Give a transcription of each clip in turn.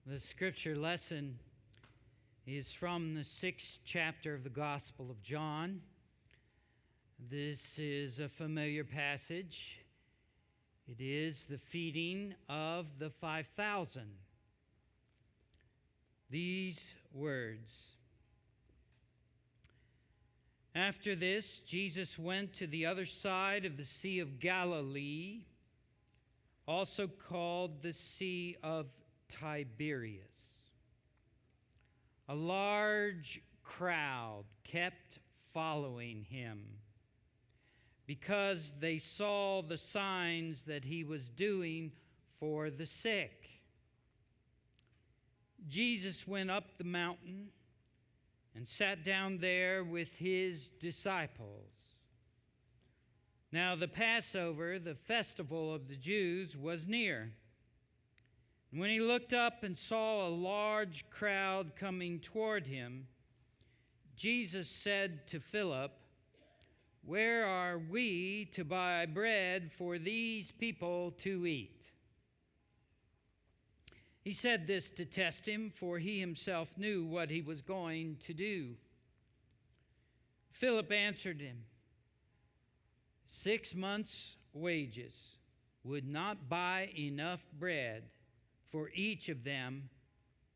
The scripture lesson is from the 6th chapter of the Gospel of John. This is a familiar passage. It is the feeding of the 5,000. These words. After this, Jesus went to the other side of the Sea of Galilee, also called the Sea of Tiberias. A large crowd kept following him because they saw the signs that he was doing for the sick. Jesus went up the mountain and sat down there with his disciples. Now the Passover, the festival of the Jews, was near. And when he looked up and saw a large crowd coming toward him, Jesus said to Philip, "Where are we to buy bread for these people to eat?" He said this to test him, for he himself knew what he was going to do. Philip answered him, 6 months' wages would not buy enough bread for each of them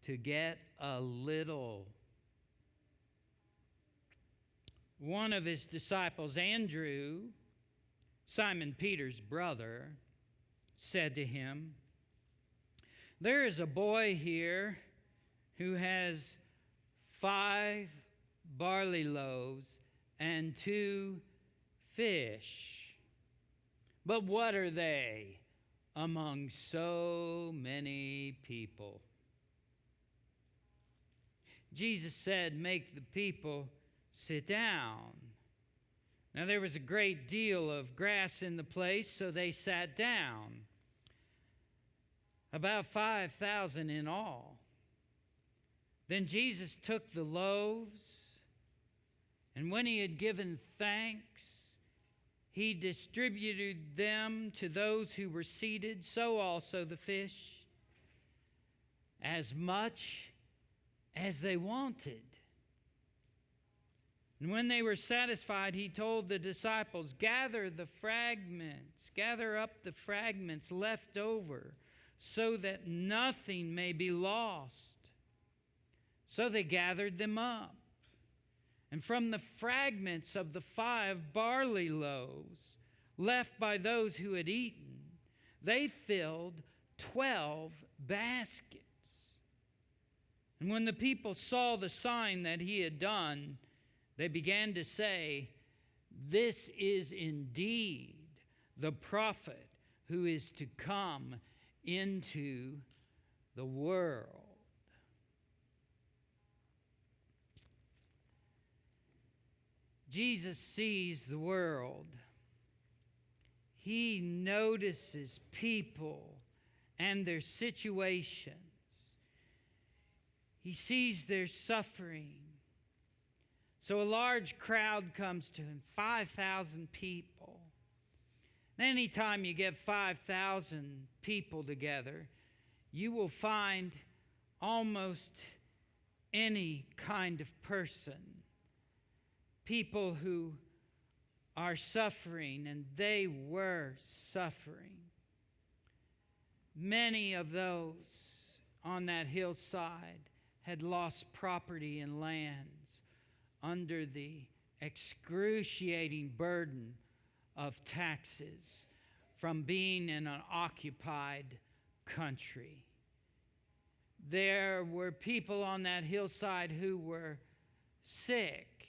to get a little. One of his disciples, Andrew, Simon Peter's brother, said to him, "There is a boy here who has 5 barley loaves and 2 fish. But what are they among so many people?" Jesus said, "Make the people sit down." Now there was a great deal of grass in the place, so they sat down. About 5,000 in all. Then Jesus took the loaves, and when he had given thanks, he distributed them to those who were seated, so also the fish, as much as they wanted. And when they were satisfied, he told the disciples, gather up the fragments left over, so that nothing may be lost." So they gathered them up. And from the fragments of the 5 barley loaves left by those who had eaten, they filled 12 baskets. And when the people saw the sign that he had done, they began to say, "This is indeed the prophet who is to come into the world." Jesus sees the world. He notices people and their situations. He sees their suffering. So a large crowd comes to him, 5,000 people. Anytime you get 5,000 people together, you will find almost any kind of person. People who are suffering, and they were suffering. Many of those on that hillside had lost property and lands under the excruciating burden of taxes from being in an occupied country. There were people on that hillside who were sick.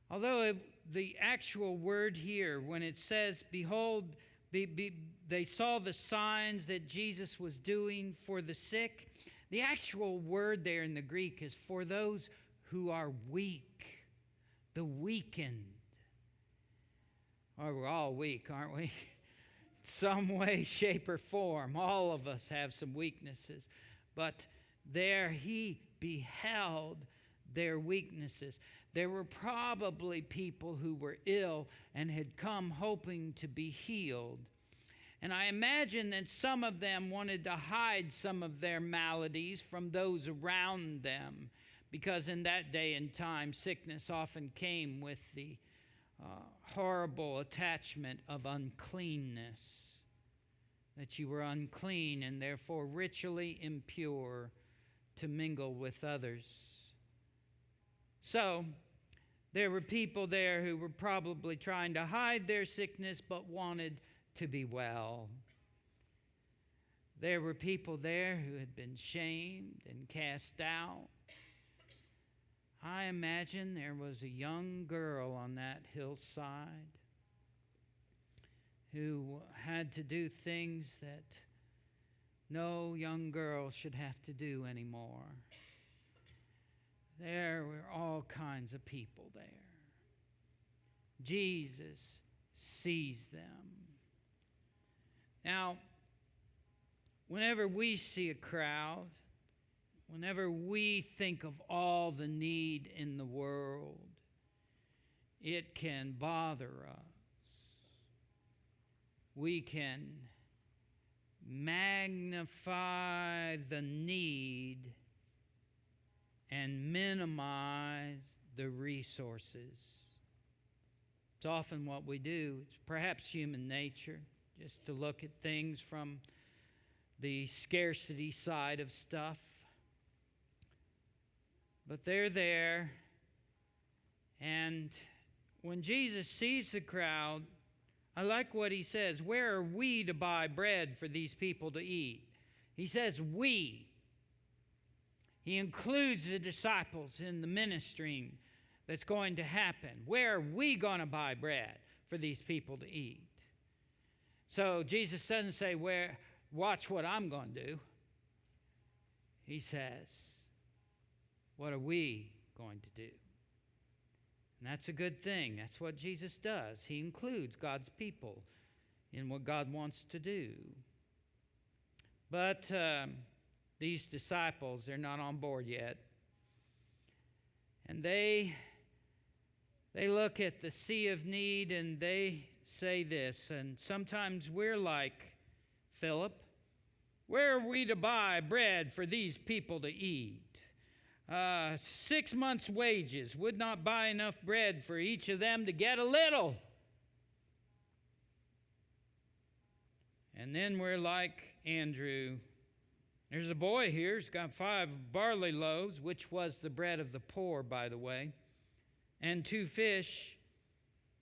Although the actual word here, when it says, "Behold," they saw the signs that Jesus was doing for the sick, the actual word there in the Greek is for those who are weak, the weakened. Oh, we're all weak, aren't we? Some way, shape, or form. All of us have some weaknesses. But there he beheld their weaknesses. There were probably people who were ill and had come hoping to be healed. And I imagine that some of them wanted to hide some of their maladies from those around them, because in that day and time, sickness often came with the horrible attachment of uncleanness, that you were unclean and therefore ritually impure to mingle with others. So there were people there who were probably trying to hide their sickness but wanted to be well. There were people there who had been shamed and cast out. I imagine there was a young girl on that hillside who had to do things that no young girl should have to do anymore. There were all kinds of people there. Jesus sees them. Now, whenever we see a crowd, whenever we think of all the need in the world, it can bother us. We can magnify the need and minimize the resources. It's often what we do. It's perhaps human nature, just to look at things from the scarcity side of stuff. But they're there, and when Jesus sees the crowd, I like what he says. Where are we to buy bread for these people to eat? He says we. He includes the disciples in the ministering that's going to happen. Where are we going to buy bread for these people to eat? So Jesus doesn't say, watch what I'm going to do. He says, what are we going to do? And that's a good thing. That's what Jesus does. He includes God's people in what God wants to do. But these disciples, they're not on board yet. And they look at the sea of need and they say this, and sometimes we're like Philip. Where are we to buy bread for these people to eat? 6 months' wages would not buy enough bread for each of them to get a little. And then we're like Andrew. There's a boy here who's got 5 barley loaves, which was the bread of the poor, by the way, and 2 fish.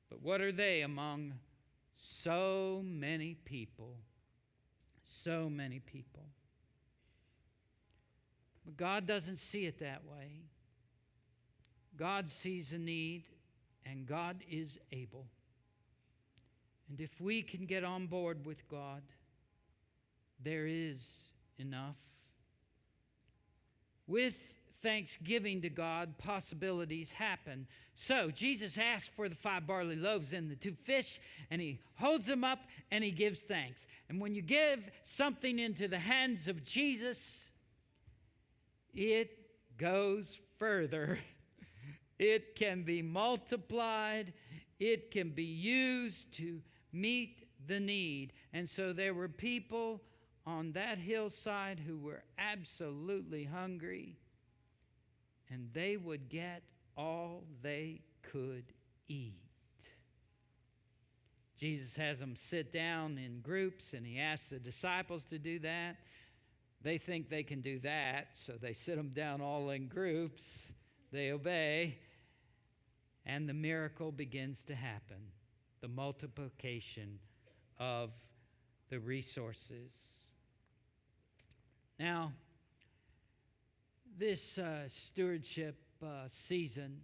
But what are they among so many people? So many people. But God doesn't see it that way. God sees a need, and God is able. And if we can get on board with God, there is enough. With thanksgiving to God, possibilities happen. So Jesus asked for the 5 barley loaves and the 2 fish, and he holds them up and he gives thanks. And when you give something into the hands of Jesus, it goes further. It can be multiplied. It can be used to meet the need. And so there were people on that hillside who were absolutely hungry, and they would get all they could eat. Jesus has them sit down in groups, and he asks the disciples to do that. They think they can do that, so they sit them down all in groups. They obey, and the miracle begins to happen, the multiplication of the resources. Now, this stewardship season,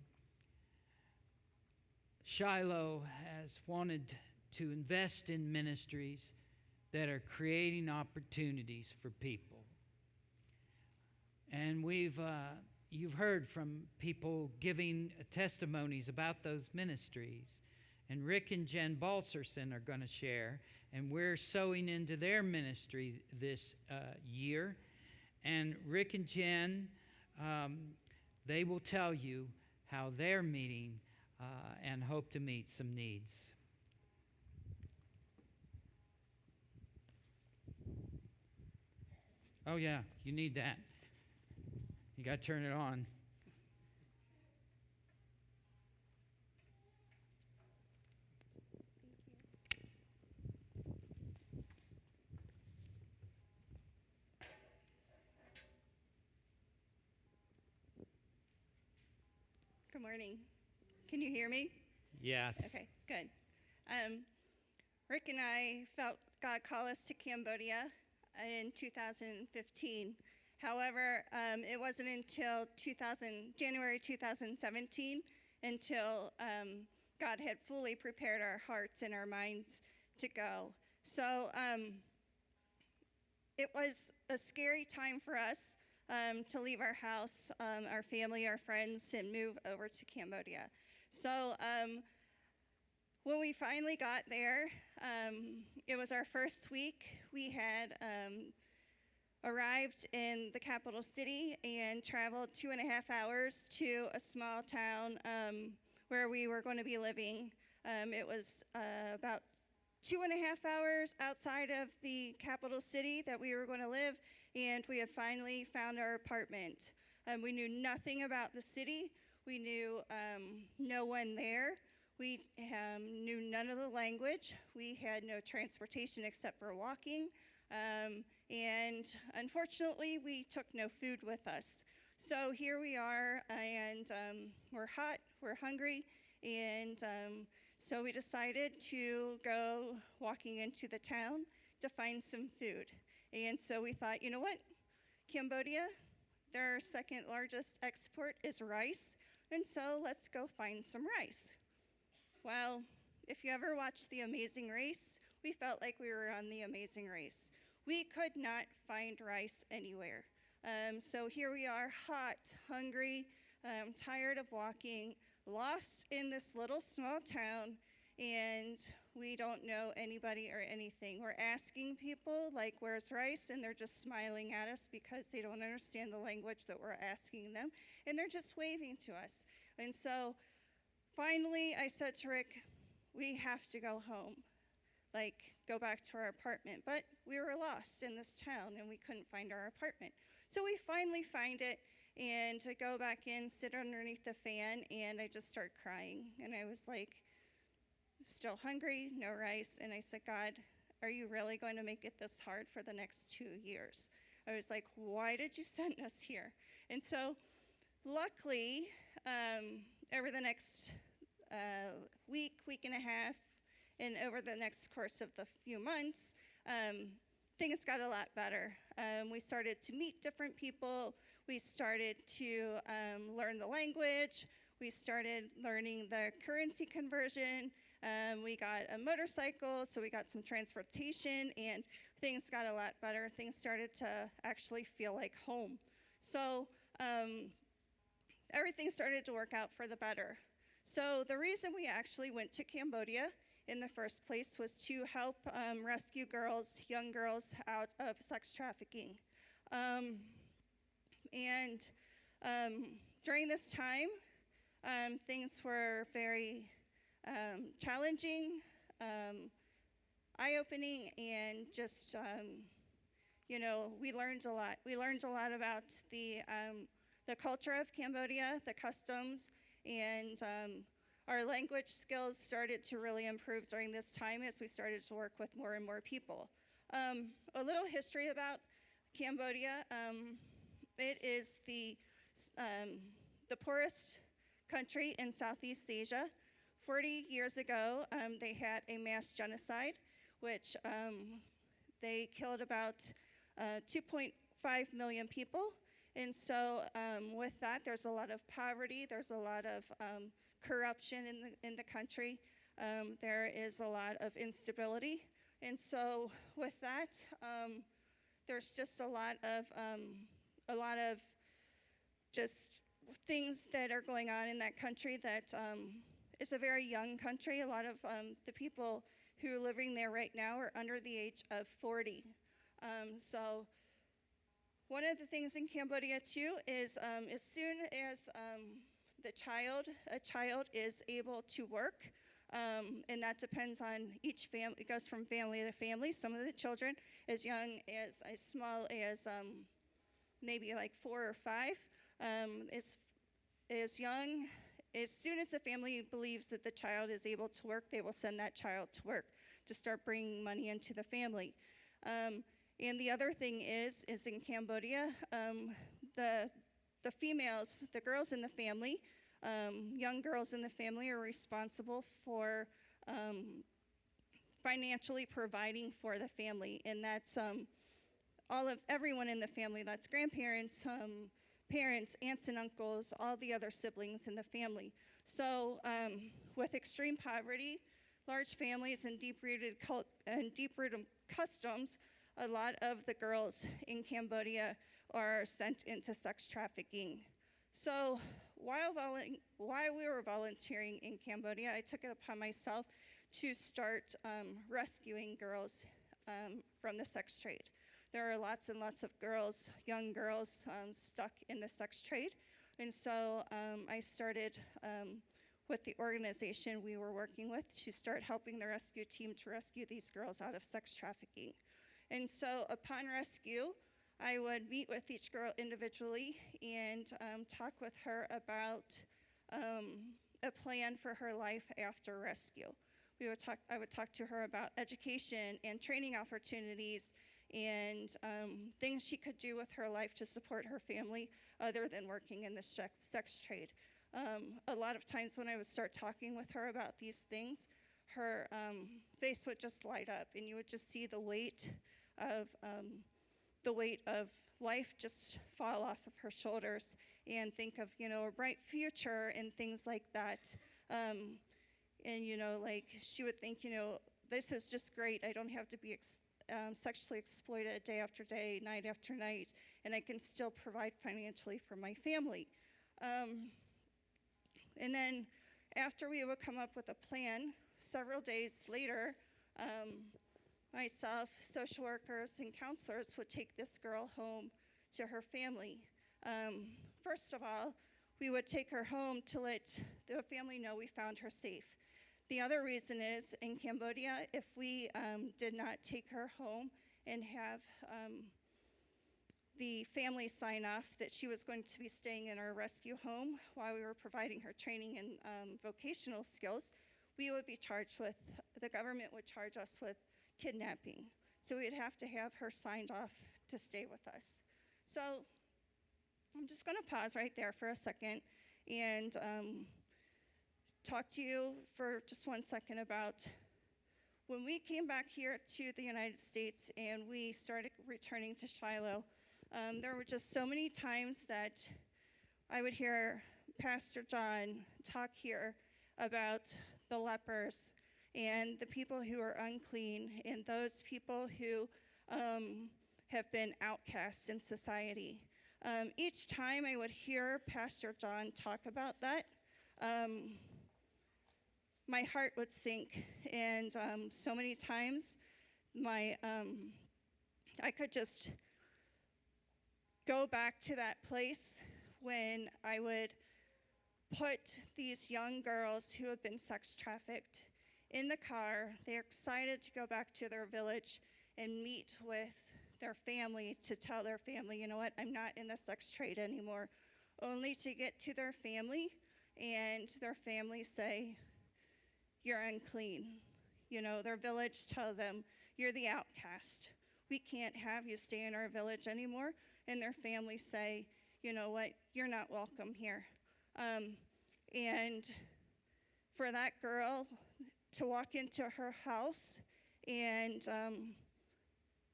Shiloh has wanted to invest in ministries that are creating opportunities for people. And you've heard from people giving testimonies about those ministries. And Rick and Jen Baltzersen are going to share. And we're sowing into their ministry this year. And Rick and Jen, they will tell you how they're meeting and hope to meet some needs. Oh, yeah, you need that. You got to turn it on. Good morning. Can you hear me? Yes. Okay, good. Rick and I felt God call us to Cambodia in 2015. However, it wasn't until January 2017 until God had fully prepared our hearts and our minds to go. So it was a scary time for us to leave our house, our family, our friends, and move over to Cambodia. So when we finally got there, it was our first week. We had arrived in the capital city and traveled 2.5 hours to a small town where we were going to be living. It was about 2.5 hours outside of the capital city that we were going to live, and we had finally found our apartment. We knew nothing about the city. We knew no one there. We knew none of the language. We had no transportation except for walking. And unfortunately, we took no food with us. So here we are, and we're hot, we're hungry, and so we decided to go walking into the town to find some food. And so we thought, you know what? Cambodia, their second largest export is rice, and so let's go find some rice. Well, if you ever watched The Amazing Race, we felt like we were on The Amazing Race. We could not find rice anywhere. So here we are, hot, hungry, tired of walking, lost in this little small town, and we don't know anybody or anything. We're asking people, like, where's rice? And they're just smiling at us because they don't understand the language that we're asking them, and they're just waving to us. And so finally, I said to Rick, we have to go home, like go back to our apartment. But we were lost in this town, and we couldn't find our apartment. So we finally find it, and I go back in, sit underneath the fan, and I just start crying. And I was like, still hungry, no rice. And I said, God, are you really going to make it this hard for the next 2 years? I was like, why did you send us here? And so luckily, over the next week and a half, and over the next course of the few months, things got a lot better. We started to meet different people. We started to learn the language. We started learning the currency conversion. We got a motorcycle, so we got some transportation, and things got a lot better. Things started to actually feel like home. So everything started to work out for the better. So the reason we actually went to Cambodia in the first place was to help rescue girls, young girls, out of sex trafficking. And during this time, things were very challenging, eye-opening, and just, we learned a lot. We learned a lot about the culture of Cambodia, the customs, and our language skills started to really improve during this time as we started to work with more and more people. A little history about Cambodia. It is the poorest country in Southeast Asia. 40 years ago, they had a mass genocide, which they killed about 2.5 million people. And so with that, there's a lot of poverty. There's a lot of corruption in the country. There is a lot of instability. And so with that, there's just a lot of just things that are going on in that country that it's a very young country. A lot of the people who are living there right now are under the age of 40. So one of the things in Cambodia too is as soon as a child is able to work, And that depends on each family. It goes from family to family. Some of the children as small as maybe like 4 or 5, is young. As soon as the family believes that the child is able to work, they will send that child to work to start bringing money into the family. And the other thing is in Cambodia, the females, the girls in the family, young girls in the family are responsible for financially providing for the family, and that's everyone in the family. That's grandparents, parents, aunts and uncles, all the other siblings in the family. So with extreme poverty, large families, and deep-rooted customs, a lot of the girls in Cambodia are sent into sex trafficking. So while we were volunteering in Cambodia, I took it upon myself to start rescuing girls from the sex trade. There are lots and lots of girls, young girls, stuck in the sex trade. And so I started with the organization we were working with to start helping the rescue team to rescue these girls out of sex trafficking. And so upon rescue, I would meet with each girl individually and talk with her about a plan for her life after rescue. I would talk to her about education and training opportunities and things she could do with her life to support her family other than working in the sex trade. A lot of times when I would start talking with her about these things, her face would just light up, and you would just see the weight of life just fall off of her shoulders, and think of, a bright future and things like that. And, like she would think, this is just great. I don't have to be sexually exploited day after day, night after night, and I can still provide financially for my family. And then after we would come up with a plan, several days later, myself, social workers, and counselors would take this girl home to her family. First of all, we would take her home to let the family know we found her safe. The other reason is, in Cambodia, if we did not take her home and have the family sign off that she was going to be staying in our rescue home while we were providing her training and vocational skills, we would be charged with, the government would charge us with kidnapping. So we'd have to have her signed off to stay with us. So I'm just going to pause right there for a second and talk to you for just 1 second about when we came back here to the United States and we started returning to Shiloh. There were just so many times that I would hear Pastor John talk here about the lepers and the people who are unclean and those people who have been outcasts in society. Each time I would hear Pastor John talk about that, my heart would sink, and so many times I could just go back to that place when I would put these young girls who have been sex trafficked in the car. They're excited to go back to their village and meet with their family to tell their family, you know what, I'm not in the sex trade anymore, only to get to their family and their family say, you're unclean. Their village tell them, you're the outcast. We can't have you stay in our village anymore. And their family say, you know what, you're not welcome here. And for that girl to walk into her house and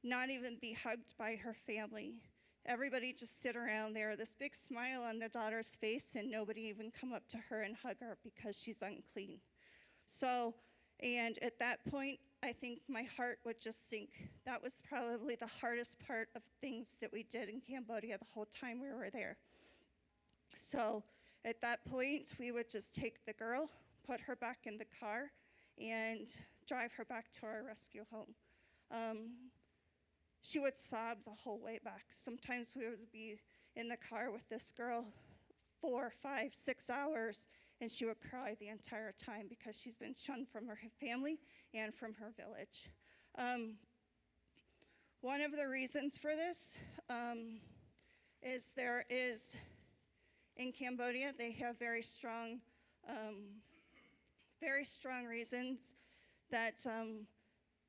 not even be hugged by her family. Everybody just sit around there, this big smile on the daughter's face, and nobody even come up to her and hug her because she's unclean. So, and at that point, I think my heart would just sink. That was probably the hardest part of things that we did in Cambodia the whole time we were there. So at that point, we would just take the girl, put her back in the car, and drive her back to our rescue home. She would sob the whole way back. Sometimes we would be in the car with this girl 4, 5, 6 hours, and she would cry the entire time because she's been shunned from her family and from her village. One of the reasons for this is there is, in Cambodia, they have very strong reasons that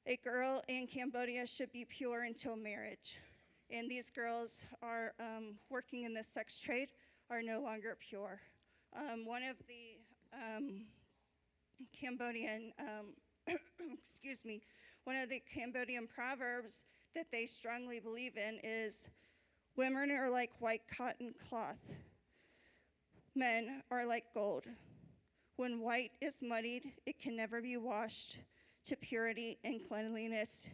a girl in Cambodia should be pure until marriage. And these girls are working in the sex trade are no longer pure. One of the Cambodian, one of the Cambodian proverbs that they strongly believe in is, women are like white cotton cloth. Men are like gold. When white is muddied, it can never be washed to purity and cleanliness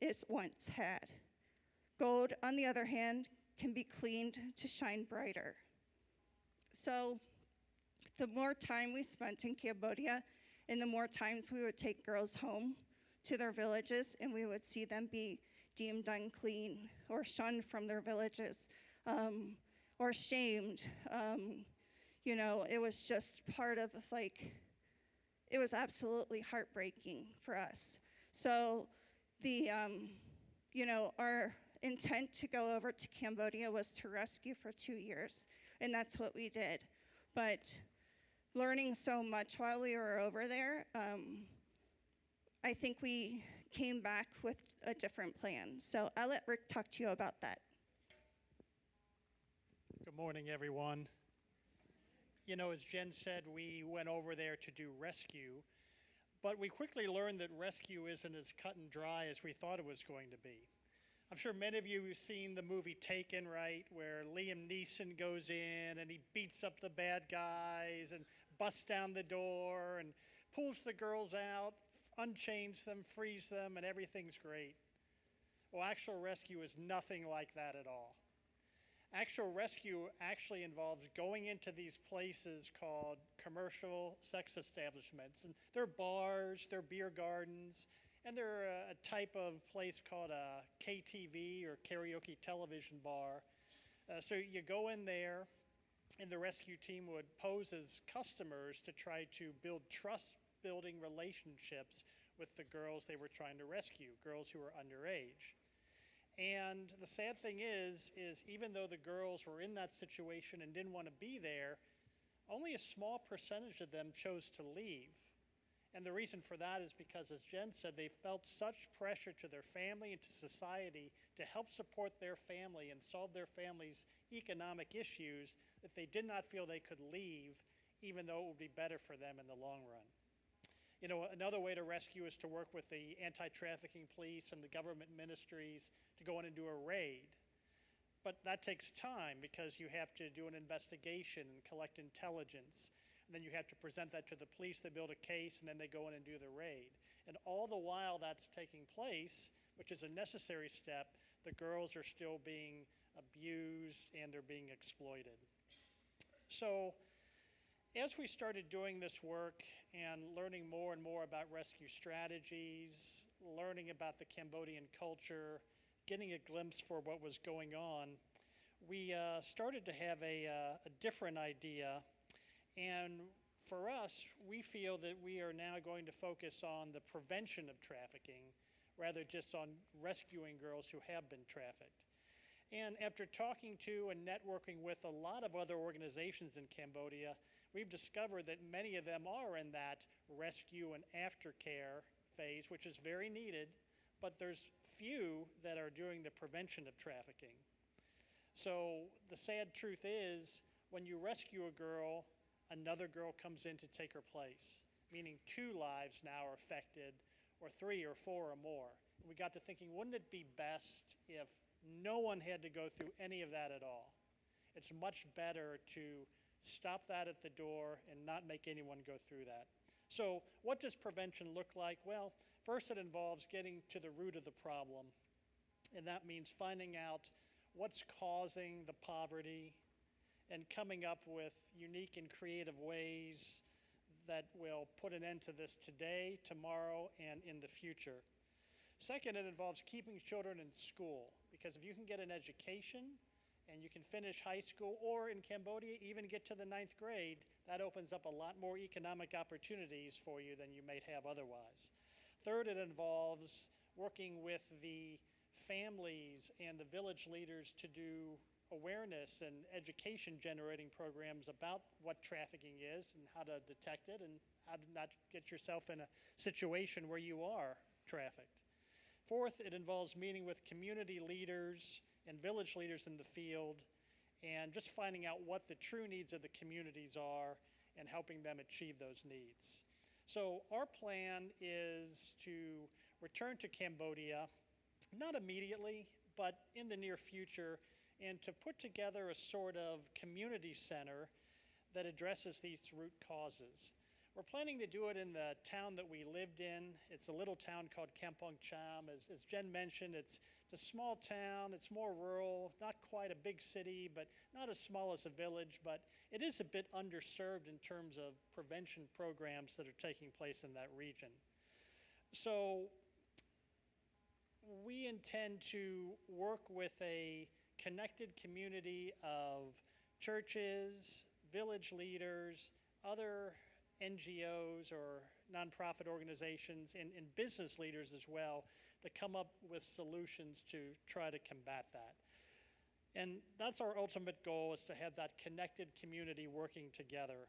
is once had. Gold, on the other hand, can be cleaned to shine brighter. So the more time we spent in Cambodia and the more times we would take girls home to their villages and we would see them be deemed unclean or shunned from their villages or shamed. It was just part of it was absolutely heartbreaking for us. So our intent to go over to Cambodia was to rescue for 2 years, and that's what we did. But learning so much while we were over there, I think we came back with a different plan. So I'll let Rick talk to you about that. Good morning, everyone. As Jen said, we went over there to do rescue, but we quickly learned that rescue isn't as cut and dry as we thought it was going to be. I'm sure many of you have seen the movie Taken, right, where Liam Neeson goes in and he beats up the bad guys and busts down the door and pulls the girls out, unchains them, frees them, and everything's great. Well, actual rescue is nothing like that at all. Actual rescue actually involves going into these places called commercial sex establishments. And they're bars, they're beer gardens, and they're a type of place called a KTV or karaoke television bar. So you go in there, and the rescue team would pose as customers to try to build trust-building relationships with the girls they were trying to rescue, girls who were underage. And the sad thing is even though the girls were in that situation and didn't want to be there, only a small percentage of them chose to leave. And the reason for that is because, as Jen said, they felt such pressure to their family and to society to help support their family and solve their family's economic issues that they did not feel they could leave, even though it would be better for them in the long run. Another way to rescue is to work with the anti-trafficking police and the government ministries to go in and do a raid. But that takes time because you have to do an investigation and collect intelligence. And then you have to present that to the police, they build a case, and then they go in and do the raid. And all the while that's taking place, which is a necessary step, the girls are still being abused and they're being exploited. So as we started doing this work and learning more and more about rescue strategies, learning about the Cambodian culture, getting a glimpse for what was going on, we started to have a different idea. And for us, we feel that we are now going to focus on the prevention of trafficking rather just on rescuing girls who have been trafficked. And after talking to and networking with a lot of other organizations in Cambodia, we've discovered that many of them are in that rescue and aftercare phase, which is very needed, but there's few that are doing the prevention of trafficking. So the sad truth is, when you rescue a girl, another girl comes in to take her place, meaning 2 lives now are affected, or 3 or 4 or more. And we got to thinking, wouldn't it be best if no one had to go through any of that at all? It's much better to stop that at the door and not make anyone go through that. So what does prevention look like? Well, first it involves getting to the root of the problem, and that means finding out what's causing the poverty and coming up with unique and creative ways that will put an end to this today, tomorrow, and in the future. Second, it involves keeping children in school, because if you can get an education and you can finish high school, or in Cambodia, even get to the 9th grade, That opens up a lot more economic opportunities for you than you might have otherwise. Third, it involves working with the families and the village leaders to do awareness and education generating programs about what trafficking is and how to detect it and how to not get yourself in a situation where you are trafficked. Fourth, it involves meeting with community leaders and village leaders in the field and just finding out what the true needs of the communities are and helping them achieve those needs. So our plan is to return to Cambodia, not immediately, but in the near future, and to put together a sort of community center that addresses these root causes. We're planning to do it in the town that we lived in. It's a little town called Kampong Cham. As Jen mentioned, it's a small town. It's more rural, not quite a big city, but not as small as a village. But it is a bit underserved in terms of prevention programs that are taking place in that region. So we intend to work with a connected community of churches, village leaders, other NGOs or nonprofit organizations, and business leaders as well, to come up with solutions to try to combat that. And that's our ultimate goal, is to have that connected community working together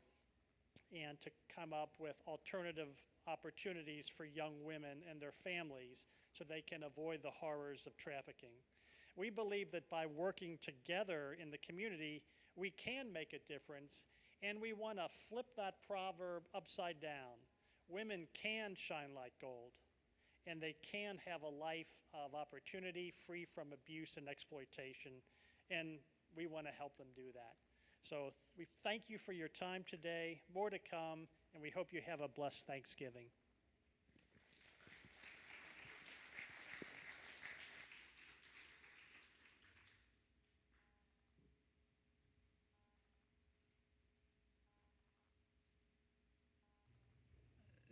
and to come up with alternative opportunities for young women and their families so they can avoid the horrors of trafficking. We believe that by working together in the community, we can make a difference, and we want to flip that proverb upside down. Women can shine like gold, and they can have a life of opportunity free from abuse and exploitation, and we want to help them do that. So we thank you for your time today. More to come, and we hope you have a blessed Thanksgiving.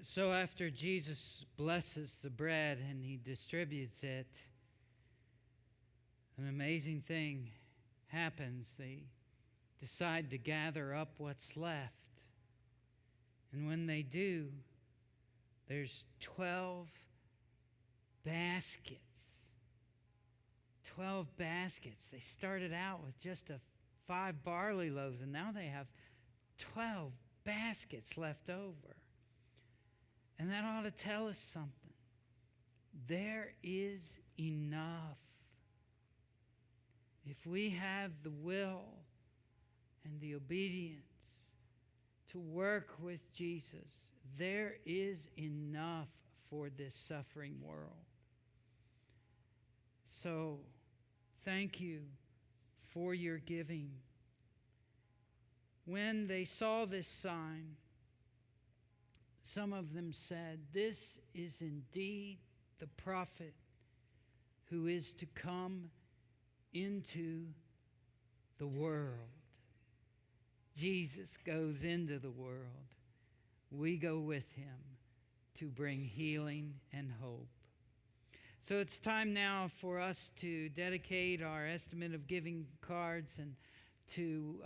So after Jesus blesses the bread and he distributes it, an amazing thing happens. They decide to gather up what's left. And when they do, there's 12 baskets. 12 baskets. They started out with just 5 barley loaves, and now they have 12 baskets left over. And that ought to tell us something. There is enough. If we have the will and the obedience to work with Jesus, there is enough for this suffering world. So, thank you for your giving. When they saw this sign, some of them said, "This is indeed the prophet who is to come into the world." Jesus goes into the world. We go with him to bring healing and hope. So it's time now for us to dedicate our estimate of giving cards and to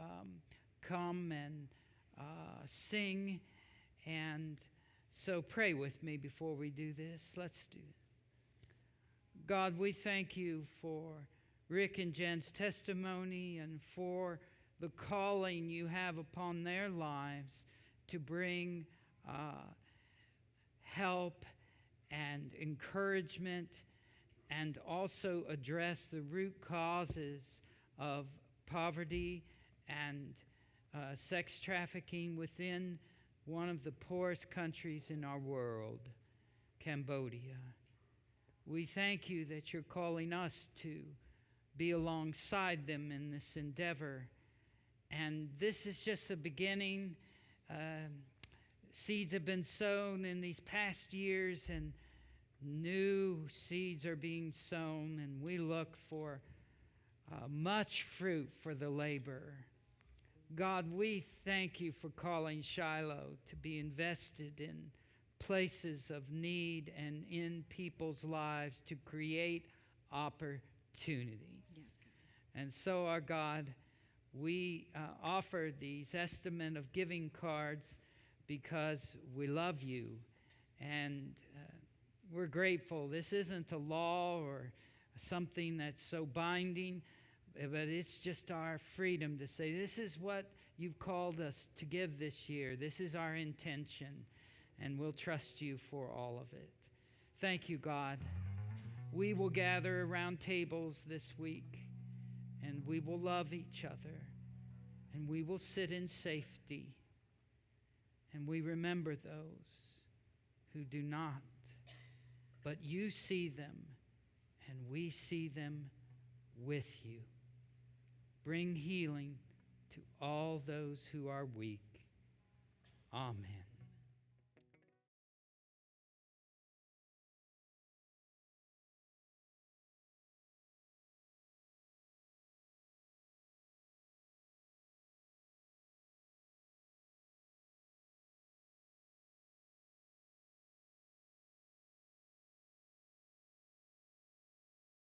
come and sing. And so pray with me before we do this. Let's do it. God, we thank you for Rick and Jen's testimony and for the calling you have upon their lives to bring help and encouragement and also address the root causes of poverty and sex trafficking within one of the poorest countries in our world, Cambodia. We thank you that you're calling us to be alongside them in this endeavor. And this is just the beginning. Seeds have been sown in these past years, and new seeds are being sown, and we look for much fruit for the labor. God, we thank you for calling Shiloh to be invested in places of need and in people's lives to create opportunities. Yes. And so, our God, we offer these estimate of giving cards because we love you, and we're grateful. This isn't a law or something that's so binding, but it's just our freedom to say, this is what you've called us to give this year. This is our intention, and we'll trust you for all of it. Thank you, God. We will gather around tables this week, and we will love each other, and we will sit in safety, and we remember those who do not, but you see them, and we see them with you. Bring healing to all those who are weak. Amen.